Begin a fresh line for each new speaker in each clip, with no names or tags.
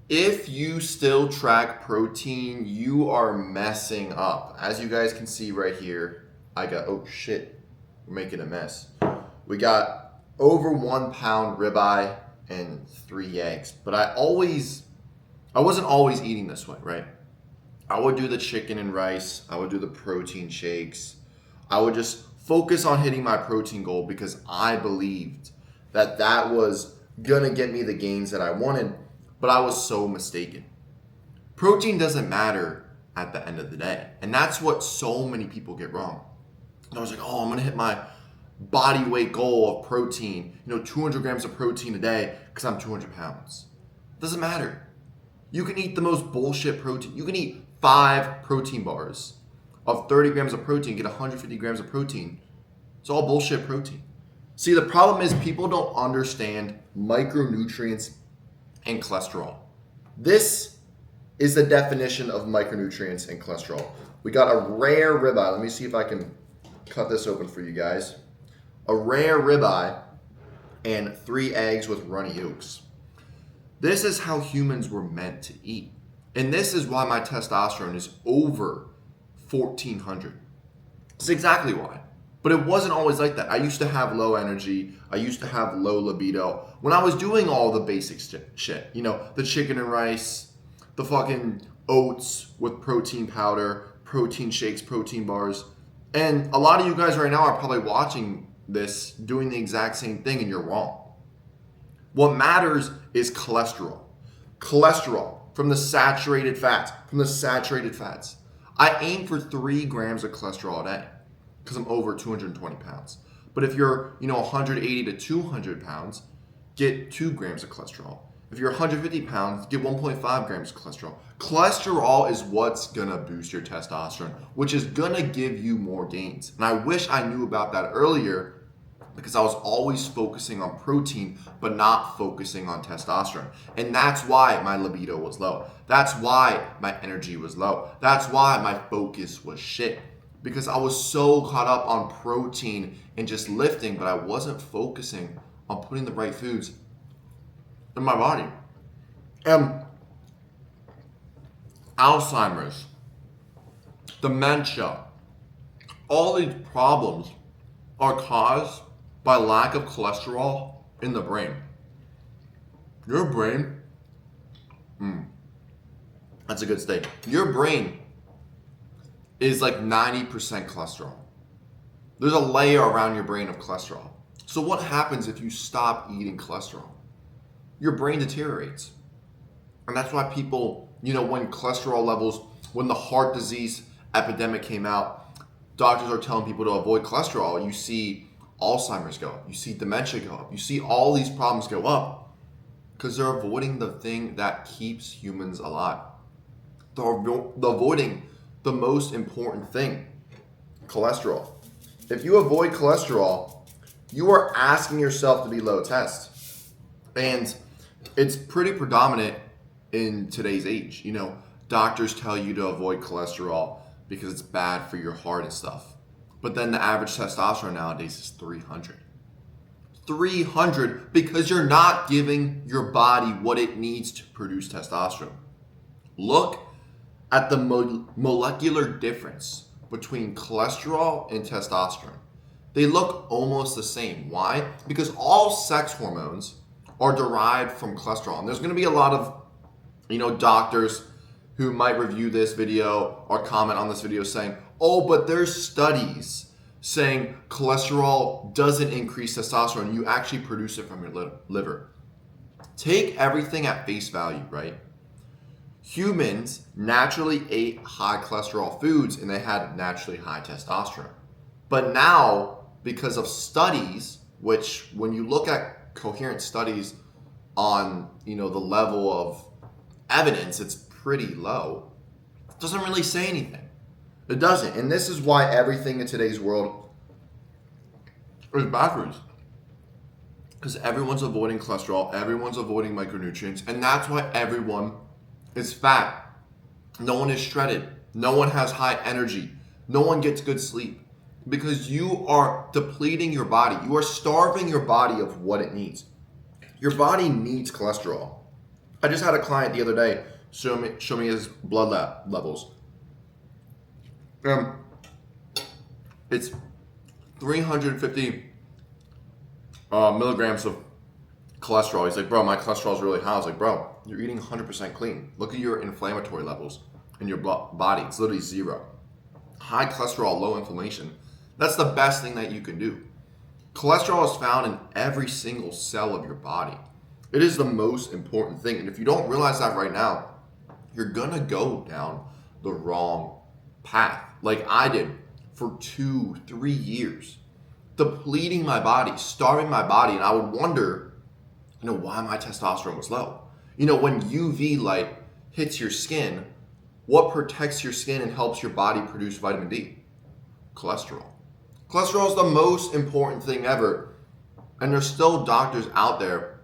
If you still track protein, you are messing up. As you guys can see right here, I got, oh shit, we're making a mess. We got over 1 pound ribeye and 3 eggs. But I wasn't always eating this way, right? I would do the chicken and rice. I would do the protein shakes. I would just focus on hitting my protein goal because I believed that that was gonna get me the gains that I wanted, but I was so mistaken. Protein doesn't matter at the end of the day. And that's what so many people get wrong. I was like, oh, I'm gonna hit my body weight goal of protein, 200 grams of protein a day because I'm 200 pounds. It doesn't matter. You can eat the most bullshit protein. You can eat 5 protein bars of 30 grams of protein, get 150 grams of protein. It's all bullshit protein. See, the problem is people don't understand micronutrients and cholesterol. This is the definition of micronutrients and cholesterol. We got a rare ribeye. Let me see if I can cut this open for you guys. A rare ribeye and 3 eggs with runny yolks. This is how humans were meant to eat. And this is why my testosterone is over 1400. It's exactly why. But it wasn't always like that. I used to have low energy. I used to have low libido when I was doing all the basic shit. The chicken and rice, the fucking oats with protein powder, protein shakes, protein bars. And a lot of you guys right now are probably watching this doing the exact same thing, and you're wrong. What matters is cholesterol. Cholesterol from the saturated fats. I aim for 3 grams of cholesterol a day because I'm over 220 pounds. But if you're, 180 to 200 pounds, get 2 grams of cholesterol. If you're 150 pounds, get 1.5 grams of cholesterol. Cholesterol is what's gonna boost your testosterone, which is gonna give you more gains. And I wish I knew about that earlier because I was always focusing on protein, but not focusing on testosterone. And that's why my libido was low. That's why my energy was low. That's why my focus was shit. Because I was so caught up on protein and just lifting, but I wasn't focusing on putting the right foods in my body. Alzheimer's, dementia, all these problems are caused by lack of cholesterol in the brain. Your brain, that's a good statement. Your brain is like 90% cholesterol. There's a layer around your brain of cholesterol. So what happens if you stop eating cholesterol? Your brain deteriorates. And that's why people, when cholesterol levels, when the heart disease epidemic came out, doctors are telling people to avoid cholesterol. You see Alzheimer's go up. You see dementia go up. You see all these problems go up because they're avoiding the thing that keeps humans alive. They're avoiding the most important thing, cholesterol. If you avoid cholesterol, you are asking yourself to be low test. And it's pretty predominant in today's age. Doctors tell you to avoid cholesterol because it's bad for your heart and stuff. But then the average testosterone nowadays is 300. 300 because you're not giving your body what it needs to produce testosterone. Look at the molecular difference between cholesterol and testosterone. They look almost the same. Why? Because all sex hormones are derived from cholesterol. And there's going to be a lot of, doctors who might review this video or comment on this video saying, oh, but there's studies saying cholesterol doesn't increase testosterone. You actually produce it from your liver. Take everything at face value, right? Humans naturally ate high cholesterol foods and they had naturally high testosterone. But now, because of studies, which when you look at coherent studies on, the level of evidence, it's pretty low. It doesn't really say anything. It doesn't. And this is why everything in today's world is backwards. Because everyone's avoiding cholesterol, everyone's avoiding micronutrients, and that's why everyone is fat. No one is shredded. No one has high energy. No one gets good sleep. Because you are depleting your body. You are starving your body of what it needs. Your body needs cholesterol. I just had a client the other day show me his blood levels. It's 350 milligrams of cholesterol. He's like, bro, my cholesterol is really high. I was like, bro, you're eating 100% clean. Look at your inflammatory levels in your body. It's literally 0. High cholesterol, low inflammation. That's the best thing that you can do. Cholesterol is found in every single cell of your body. It is the most important thing. And if you don't realize that right now, you're going to go down the wrong path. Like I did for 2-3 years, depleting my body, starving my body. And I would wonder, why my testosterone was low. When UV light hits your skin, what protects your skin and helps your body produce vitamin D? Cholesterol. Cholesterol is the most important thing ever. And there's still doctors out there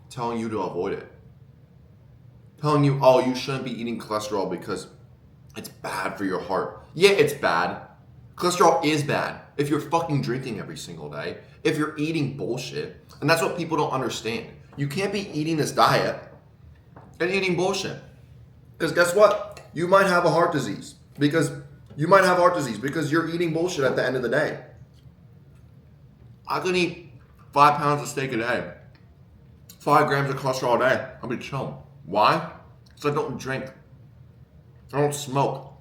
telling you to avoid it. Telling you, oh, you shouldn't be eating cholesterol because it's bad for your heart. Yeah, it's bad. Cholesterol is bad if you're fucking drinking every single day, if you're eating bullshit. And that's what people don't understand. You can't be eating this diet and eating bullshit. Because guess what? You might have a heart disease because you're eating bullshit at the end of the day. I can eat 5 pounds of steak a day, 5 grams of cholesterol a day. I'll be chilling. Why? Because I don't drink. I don't smoke.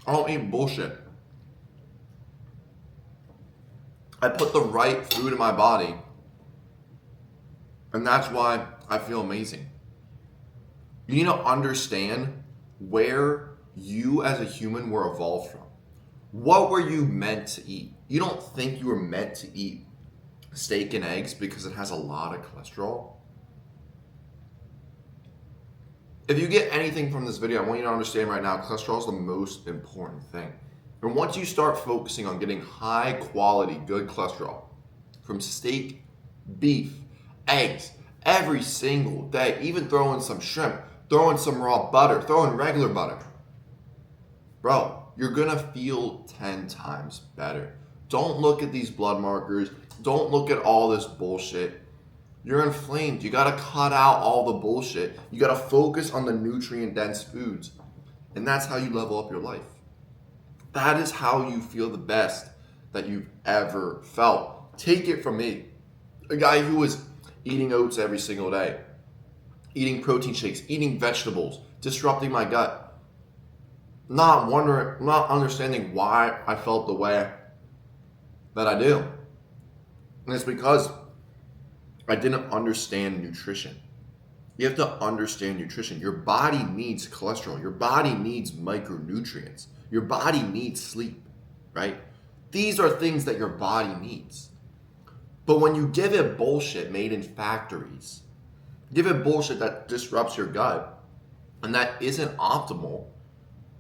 I don't eat bullshit. I put the right food in my body, and that's why I feel amazing. You need to understand where you as a human were evolved from. What were you meant to eat? You don't think you were meant to eat steak and eggs because it has a lot of cholesterol? If you get anything from this video, I want you to understand right now, cholesterol is the most important thing. And once you start focusing on getting high quality, good cholesterol from steak, beef, eggs, every single day, even throw in some shrimp, throw in some raw butter, throw in regular butter, bro, you're gonna feel 10 times better. Don't look at these blood markers. Don't look at all this bullshit. You're inflamed. You gotta cut out all the bullshit. You gotta focus on the nutrient-dense foods. And that's how you level up your life. That is how you feel the best that you've ever felt. Take it from me, a guy who was eating oats every single day, eating protein shakes, eating vegetables, disrupting my gut, not understanding why I felt the way that I do. And it's because I didn't understand nutrition. You have to understand nutrition. Your body needs cholesterol. Your body needs micronutrients. Your body needs sleep, right? These are things that your body needs. But when you give it bullshit made in factories, give it bullshit that disrupts your gut and that isn't optimal,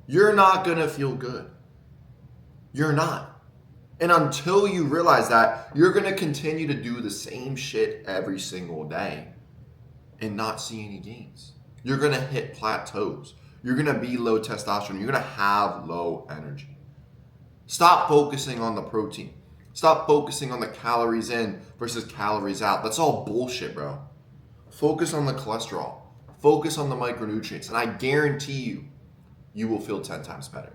you're not gonna feel good. You're not. And until you realize that, you're gonna continue to do the same shit every single day and not see any gains. You're gonna hit plateaus. You're gonna be low testosterone. You're gonna have low energy. Stop focusing on the protein. Stop focusing on the calories in versus calories out. That's all bullshit, bro. Focus on the cholesterol. Focus on the micronutrients. And I guarantee you, you will feel 10 times better.